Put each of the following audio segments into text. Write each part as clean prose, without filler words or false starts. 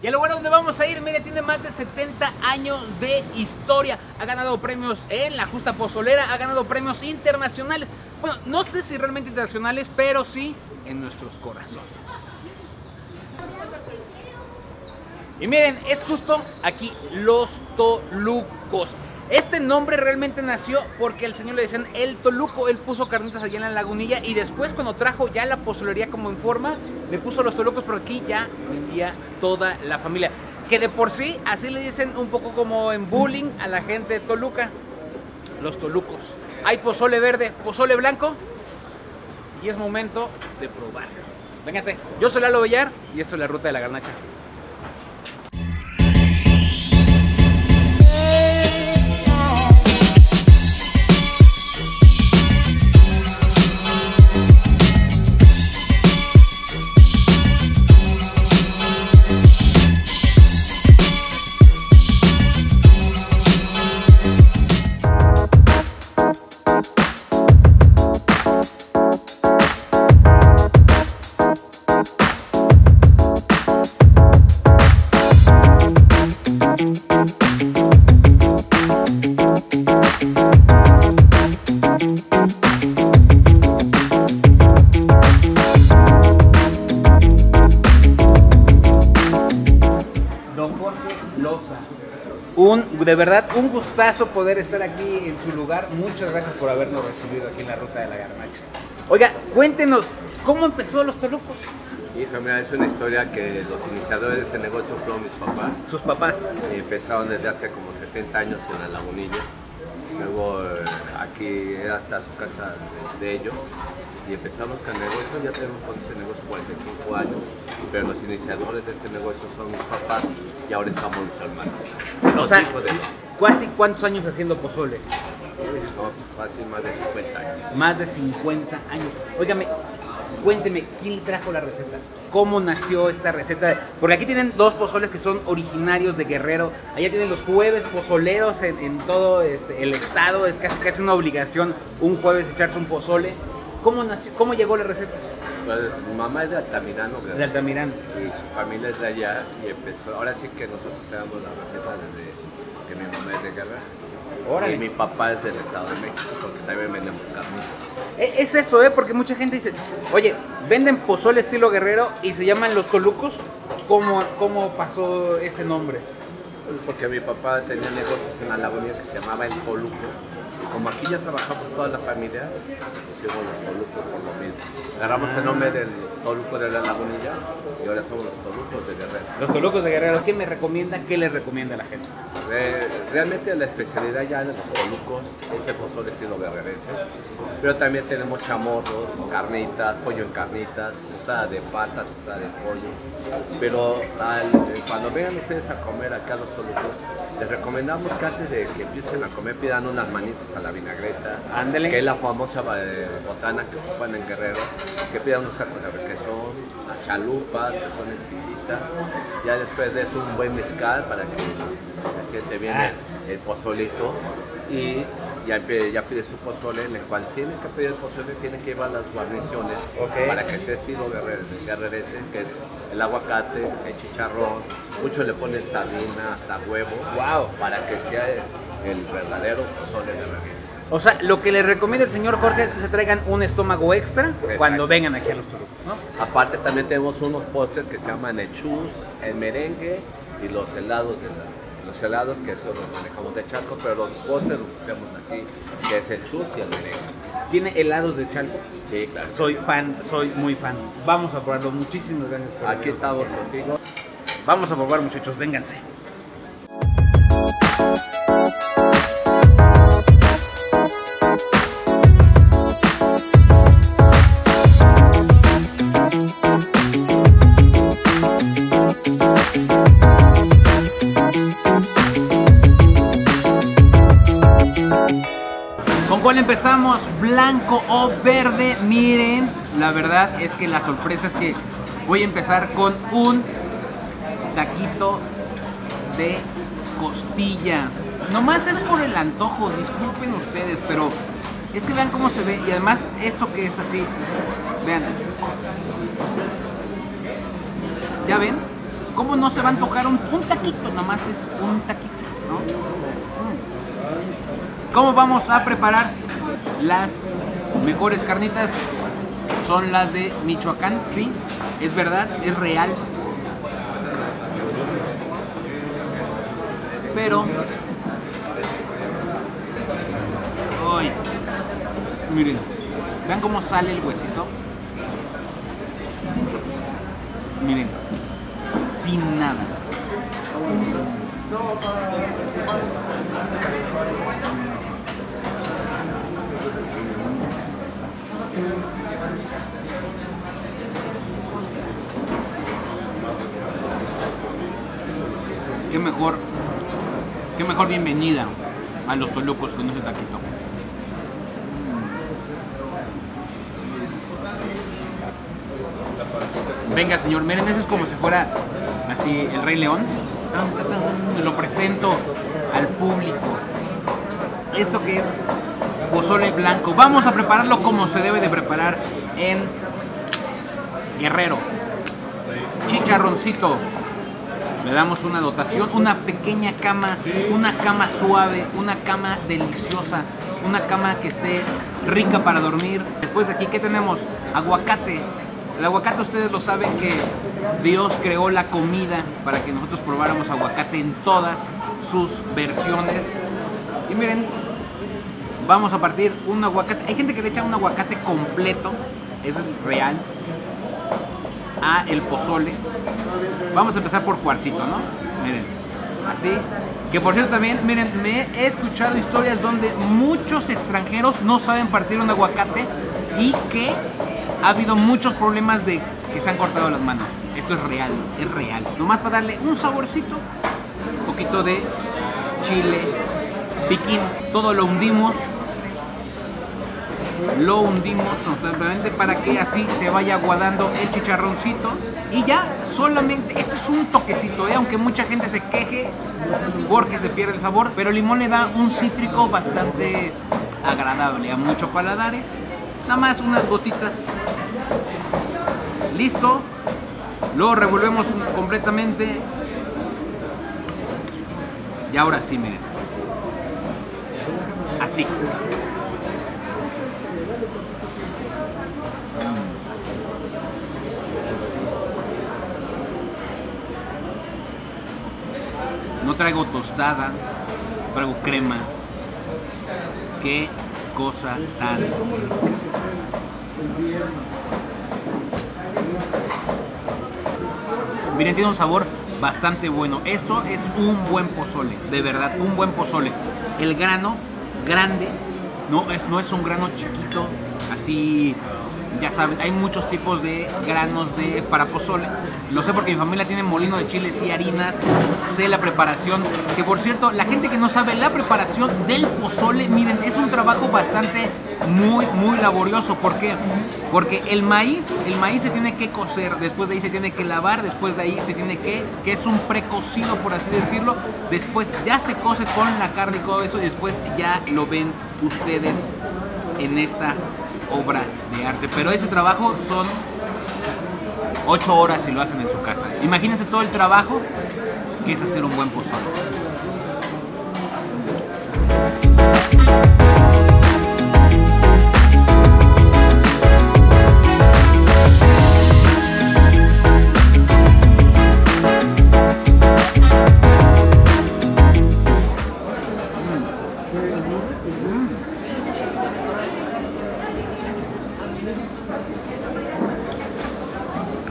Y el lugar donde vamos a ir, mire, tiene más de 70 años de historia. Ha ganado premios en la justa pozolera, ha ganado premios internacionales. Bueno, no sé si realmente internacionales, pero sí en nuestros corazones. Y miren, es justo aquí, Los Tolucos. Este nombre realmente nació porque al señor le decían el Toluco. Él puso carnitas allá en la Lagunilla y después, cuando trajo ya la pozolería como en forma, le puso Los Tolucos, pero aquí ya vivía toda la familia. Que de por sí, así le dicen un poco como en bullying a la gente de Toluca, Los Tolucos. Hay pozole verde, pozole blanco, y es momento de probar. Vénganse, yo soy Lalo Villar y esto es La Ruta de la Garnacha. De verdad, un gustazo poder estar aquí en su lugar. Muchas gracias por habernos recibido aquí en la Ruta de la Garnacha. Oiga, cuéntenos, ¿cómo empezó Los Tolucos? Hijo, mira, es una historia que los iniciadores de este negocio fueron mis papás. ¿Sus papás? Empezaron desde hace como 70 años en la Lagunilla. Luego aquí era hasta su casa de ellos. Y empezamos con el negocio, ya tenemos con este negocio 45 años, pero los iniciadores de este negocio son mis papás y ahora estamos los hermanos. O sea, ¿casi cuántos años haciendo pozole? No, fácil, más de 50 años. Más de 50 años. Óigame, cuénteme, ¿quién trajo la receta? ¿Cómo nació esta receta? Porque aquí tienen dos pozoles que son originarios de Guerrero. Allá tienen los jueves pozoleros en todo el estado. Es casi una obligación un jueves echarse un pozole. ¿Cómo nació? ¿Cómo llegó la receta? Pues mi mamá es de Altamirano, ¿verdad? De Altamirano. Y su familia es de allá y empezó. Ahora sí que nosotros tenemos la receta desde que mi mamá es de Guerrero. Órale. Y mi papá es del Estado de México, porque también vendemos carnitas. Es eso, porque mucha gente dice, oye, venden pozole estilo Guerrero y se llaman Los Tolucos. ¿Cómo pasó ese nombre? Pues porque mi papá tenía negocios en la Lagunilla que se llamaba El Toluco. Como aquí ya trabajamos toda la familia, pusimos Los Tolucos por lo mismo. Agarramos el nombre del Toluco de la Lagunilla y ahora somos Los Tolucos de Guerrero. Los Tolucos de Guerrero, ¿qué me recomienda? ¿Qué les recomienda a la gente? Realmente la especialidad ya de los Tolucos es el pozole estilo guerrerense, pero también tenemos chamorros, carnitas, pollo en carnitas, tostada de pata, tostada de pollo. Pero cuando vengan ustedes a comer acá a Los Tolucos, les recomendamos que antes de que empiecen a comer pidan unas manitas a la vinagreta. Ándele. Que es la famosa botana que ocupan en Guerrero, que pidan unos tacos de requesón, las chalupas, que son exquisitas. Ya después de eso un buen mezcal para que se siente bien el pozolito. Y ya pide su pozole, en el cual tienen que pedir el pozole, tienen que llevar las guarniciones para que sea estilo guerrerense, que es el aguacate, el chicharrón, muchos le ponen sardina, hasta huevo, para que sea el verdadero pozole guerrerense. O sea, lo que les recomienda el señor Jorge es que se traigan un estómago extra. Exacto. Cuando vengan aquí a Los Tolucos, ¿no? Aparte también tenemos unos postres que se llaman el chus, el merengue y los helados los helados, que eso los manejamos de Chalco, pero los postres los usamos aquí, que es el chus y el merengue. ¿Tiene helados de Chalco? Sí, claro. Soy muy fan. Vamos a probarlo. Muchísimas gracias por Aquí estamos contigo. Vamos a probar, muchachos, vénganse. ¿Con cuál empezamos? ¿Blanco o verde? Miren, la verdad es que la sorpresa es que voy a empezar con un taquito de costilla. Nomás es por el antojo, disculpen ustedes, pero es que vean cómo se ve. Y además esto que es así, vean. ¿Ya ven? ¿Cómo no se va a antojar un taquito? Nomás es un taquito, ¿no? ¿Cómo vamos a preparar las mejores carnitas? Son las de Michoacán, sí, es verdad, es real. Pero, ¡ay! Miren, vean cómo sale el huesito. Miren, sin nada. Qué mejor bienvenida a los tolucos con ese taquito. Venga, señor, miren, ese es como si fuera así el Rey León. Lo presento al público. Esto que es pozole blanco. Vamos a prepararlo como se debe de preparar en Guerrero. Chicharroncito. Le damos una dotación, una pequeña cama, una cama suave, una cama deliciosa, una cama que esté rica para dormir. Después de aquí, ¿qué tenemos? Aguacate. El aguacate, ustedes lo saben que Dios creó la comida para que nosotros probáramos aguacate en todas sus versiones. Y miren, vamos a partir un aguacate. Hay gente que le echa un aguacate completo, es real, a el pozole. Vamos a empezar por cuartito, ¿no? Miren, así. Que por cierto también, miren, he escuchado historias donde muchos extranjeros no saben partir un aguacate y que ha habido muchos problemas de que se han cortado las manos. Esto es real, es real. Nomás para darle un saborcito, un poquito de chile piquín, todo lo hundimos constantemente para que así se vaya aguadando el chicharroncito. Y ya, solamente, esto es un toquecito, aunque mucha gente se queje porque se pierde el sabor, pero el limón le da un cítrico bastante agradable a muchos paladares. Nada más unas gotitas. Listo. Lo revolvemos completamente. Y ahora sí, miren. Así. No traigo tostada, traigo crema. Qué cosa tan... Miren, tiene un sabor bastante bueno. Esto es un buen pozole, de verdad, un buen pozole. El grano grande, no es un grano chiquito, así, ya saben, hay muchos tipos de granos para pozole. Lo sé porque mi familia tiene molino de chiles y harinas, sé la preparación, que por cierto, la gente que no sabe la preparación del pozole, miren, es un trabajo bastante muy laborioso. ¿Por qué? Porque el maíz se tiene que cocer, después de ahí se tiene que lavar, después de ahí se tiene que es un precocido, por así decirlo, después ya se cose con la carne y todo eso, y después ya lo ven ustedes en esta obra de arte. Pero ese trabajo son 8 horas si lo hacen en su casa. Imagínense todo el trabajo que es hacer un buen pozole.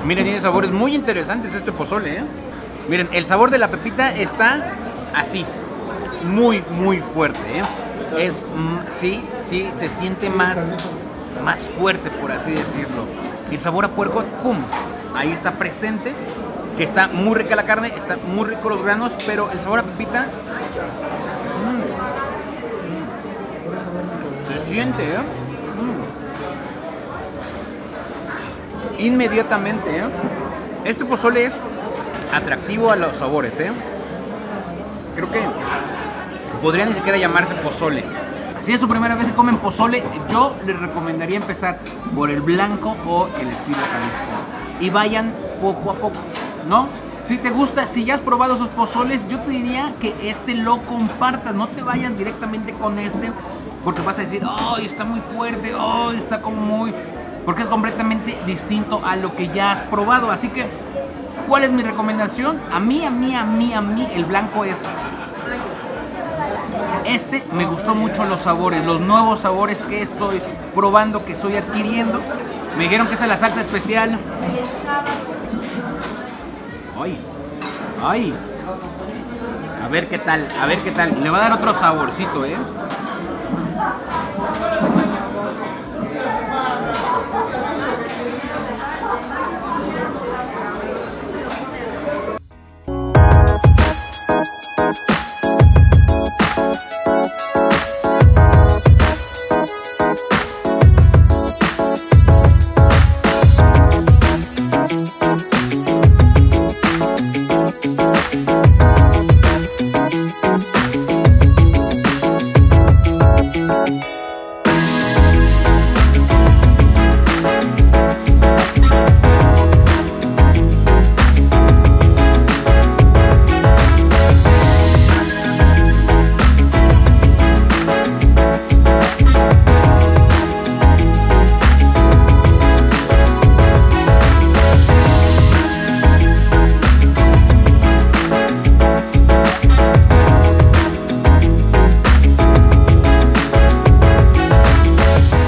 Miren, tiene sabores muy interesantes este pozole, ¿eh? Miren, el sabor de la pepita está así, muy fuerte, ¿eh? Sí, se siente más fuerte, por así decirlo. El sabor a puerco, ¡pum! Ahí está presente, que está muy rica la carne, está muy rico los granos, pero el sabor a pepita se siente, ¿eh? Inmediatamente, ¿eh? Este pozole es atractivo a los sabores, ¿eh? Creo que podría ni siquiera llamarse pozole. Si es su primera vez que comen pozole, yo les recomendaría empezar por el blanco o el estilo Jalisco. Y vayan poco a poco, ¿no? Si te gusta, si ya has probado esos pozoles, yo te diría que este lo compartas. No te vayas directamente con este, porque vas a decir, ¡ay, está muy fuerte! ¡Ay, está como muy...! Porque es completamente distinto a lo que ya has probado. Así que, ¿cuál es mi recomendación? A mí, el blanco es... Este me gustó mucho los sabores, los nuevos sabores que estoy probando, que estoy adquiriendo. Me dijeron que esa es la salsa especial. ¡Ay! ¡Ay! A ver qué tal, a ver qué tal. Le va a dar otro saborcito, ¿eh?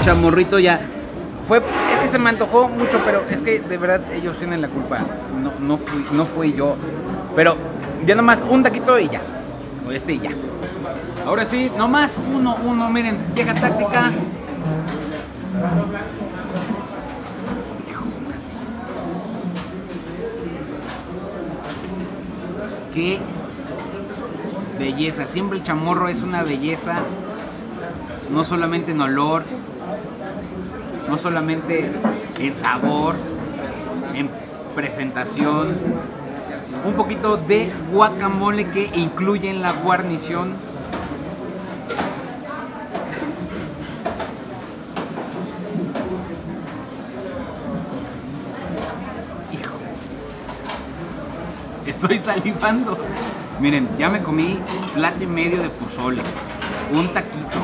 Chamorrito ya fue, es que se me antojó mucho, pero es que de verdad ellos tienen la culpa, no fui yo, pero ya nomás un taquito y ya, o este y ya. Ahora sí, nomás uno, miren, vieja táctica. Qué belleza, siempre el chamorro es una belleza, no solamente en olor, no solamente en sabor, en presentación, un poquito de guacamole que incluye en la guarnición. Hijo, estoy salivando. Miren, ya me comí plato y medio de pozole, un taquito.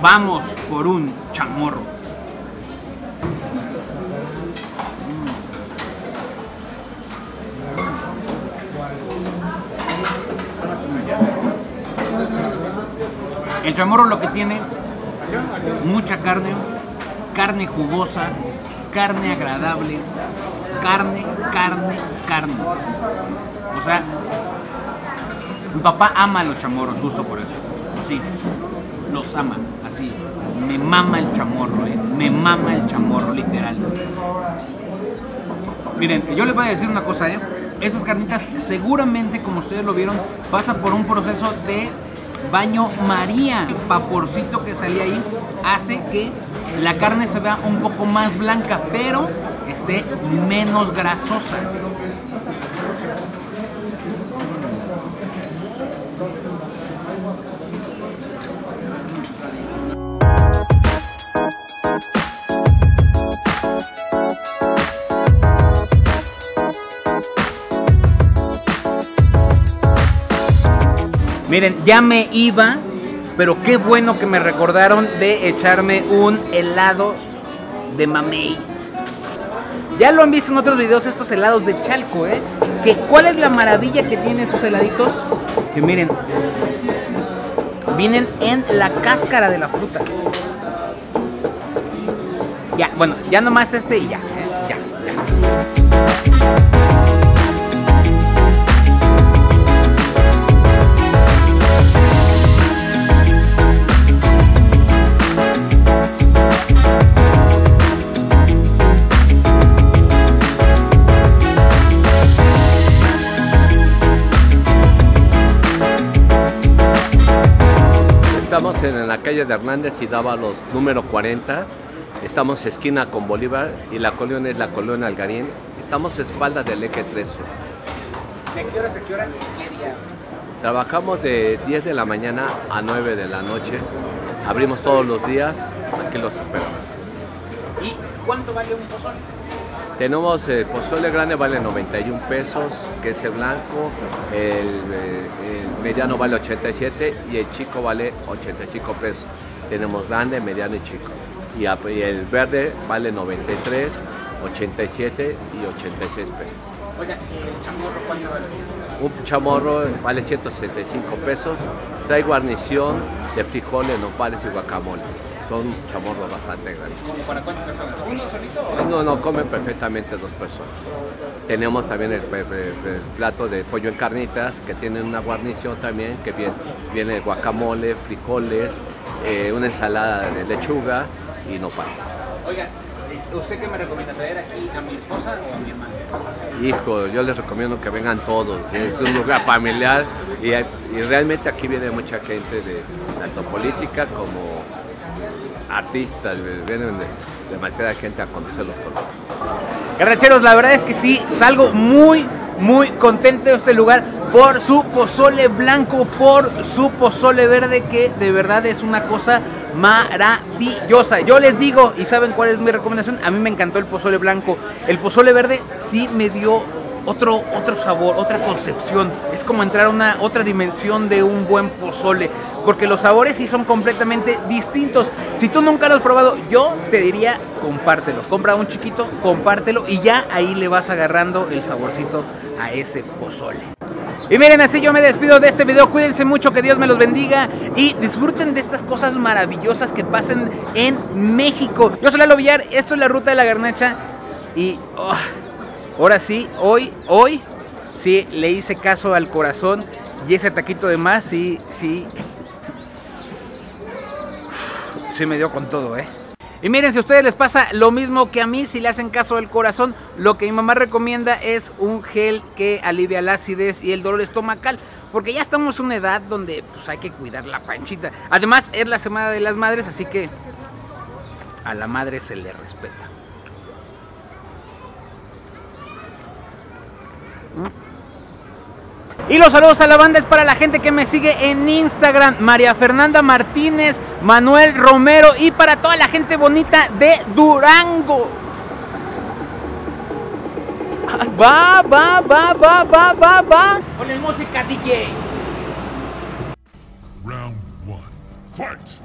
Vamos por un chamorro. El chamorro lo que tiene, mucha carne, carne jugosa, carne agradable, carne. O sea, mi papá ama los chamorros, justo por eso. Así, los ama, así. Me mama el chamorro, me mama el chamorro, literal. Miren, yo les voy a decir una cosa, esas carnitas seguramente, como ustedes lo vieron, pasa por un proceso de baño María. El vaporcito que salía ahí hace que la carne se vea un poco más blanca, pero esté menos grasosa. Miren, ya me iba, pero qué bueno que me recordaron de echarme un helado de mamey. Ya lo han visto en otros videos, estos helados de Chalco, ¿Cuál es la maravilla que tienen esos heladitos? Que miren, vienen en la cáscara de la fruta. Ya, bueno, ya nomás este y ya. Estamos en la calle de Hernández y Dávalos número 40. Estamos esquina con Bolívar y la colonia es la colonia Algarín. Estamos a espaldas del eje 3 Sur. ¿De qué horas a qué horas y qué día? Trabajamos de 10 de la mañana a 9 de la noche. Abrimos todos los días. Aquí los esperamos. ¿Y cuánto vale un pozole? Tenemos el pozole grande vale 91 pesos, que es el blanco, el mediano vale 87 y el chico vale 85 pesos. Tenemos grande, mediano y chico. Y el verde vale 93, 87 y 86 pesos. Oiga, ¿el chamorro cuánto vale? Un chamorro vale 165 pesos, trae guarnición de frijoles, nopales y guacamole. Son chamorros bastante grandes. ¿Cómo para cuántas personas? ¿Uno solito? No, comen perfectamente 2 personas. Tenemos también el plato de pollo en carnitas, que tiene una guarnición también, que viene guacamole, frijoles, una ensalada de lechuga y nopal. Oiga, ¿usted qué me recomienda? ¿Traer aquí a mi esposa o a mi hermana? Hijo, yo les recomiendo que vengan todos. Es un lugar familiar y realmente aquí viene mucha gente de tanto política como artistas. Vienen demasiada gente a conocer los colores. Garnacheros, la verdad es que sí, salgo muy contento de este lugar por su pozole blanco, por su pozole verde, que de verdad es una cosa maravillosa. Yo les digo, y saben cuál es mi recomendación, a mí me encantó el pozole blanco. El pozole verde sí me dio otro sabor, otra concepción. Es como entrar a otra dimensión de un buen pozole, porque los sabores sí son completamente distintos. Si tú nunca lo has probado, yo te diría, compártelo. Compra un chiquito, compártelo y ya ahí le vas agarrando el saborcito a ese pozole. Y miren, así yo me despido de este video. Cuídense mucho, que Dios me los bendiga y disfruten de estas cosas maravillosas que pasen en México. Yo soy Lalo Villar, esto es La Ruta de la Garnacha y ahora sí, hoy sí le hice caso al corazón y ese taquito de más sí me dio con todo, Y miren, si a ustedes les pasa lo mismo que a mí, si le hacen caso al corazón, lo que mi mamá recomienda es un gel que alivia la acidez y el dolor estomacal, porque ya estamos en una edad donde pues hay que cuidar la panchita. Además, es la Semana de las Madres, así que a la madre se le respeta. Y los saludos a la banda es para la gente que me sigue en Instagram, María Fernanda Martínez, Manuel Romero, y para toda la gente bonita de Durango. Va. Ponle música, DJ. Round 1. Fight!